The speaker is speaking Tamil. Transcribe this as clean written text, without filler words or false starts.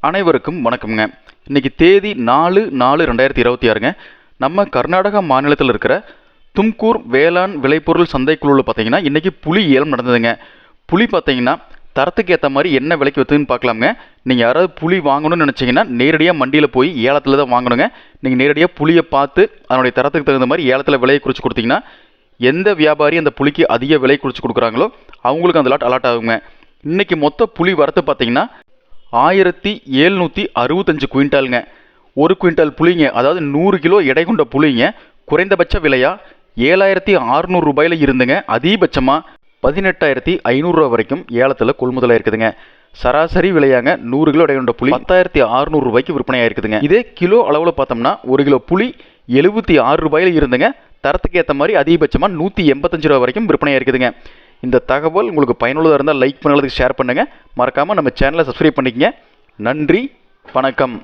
அனைவருக்கும் வணக்கம்ங்க. இன்றைக்கி தேதி 4/4/2026ங்க. நம்ம கர்நாடகா மாநிலத்தில் இருக்கிற தும்கூர் வேளாண் விளைபொருள் சந்தைக்குழுவில் பார்த்தீங்கன்னா இன்றைக்கி புளி ஏலம் நடந்ததுங்க. புளி பார்த்தீங்கன்னா தரத்துக்கு ஏற்ற மாதிரி என்ன விலைக்கு விற்றுன்னு பார்க்கலாமுங்க. நீங்கள் யாராவது புளி வாங்கணும்னு நினச்சிங்கன்னா நேரடியாக மண்டியில் போய் ஏலத்தில் தான் வாங்கணுங்க. நீங்கள் நேரடியாக புளியை பார்த்து அதனுடைய தரத்துக்கு தகுந்த மாதிரி ஏலத்தில் விலையை குறித்து கொடுத்தீங்கன்னா எந்த வியாபாரி அந்த புளிக்கு அதிக விலை குறித்து கொடுக்குறாங்களோ அவங்களுக்கு அந்த லாட் அலாட் ஆகுங்க. இன்றைக்கி மொத்த புளி வரத்து பார்த்தீங்கன்னா 1765 குவிண்டாலுங்க. ஒரு குவிண்டால் புளிங்க, அதாவது 100 கிலோ எடை கொண்ட புளிங்க குறைந்தபட்ச விலையாக 7600 ரூபாயில் இருந்துங்க அதிகபட்சமாக 18,500 ரூபா வரைக்கும் ஏலத்தில் கொள்முதலாக இருக்குதுங்க. சராசரி விலையாங்க 100 கிலோ எடை கொண்ட புளி 10,600 ரூபாய்க்கு விற்பனையாக இருக்குதுங்க. இதே கிலோ அளவில் பார்த்தோம்னா 1 கிலோ புளி 76 ரூபாயில் இருந்துங்க தரத்துக்கு ஏற்ற மாதிரி அதிகபட்சமாக 185 ரூபா வரைக்கும் விற்பனையாக இருக்குதுங்க. இந்த தகவல் உங்களுக்கு பயனுள்ளதாக இருந்தால் லைக் பண்ணுறதுக்கு ஷேர் பண்ணுங்கள். மறக்காமல் நம்ம சேனலை சப்ஸ்கிரைப் பண்ணிக்கங்க. நன்றி, வணக்கம்.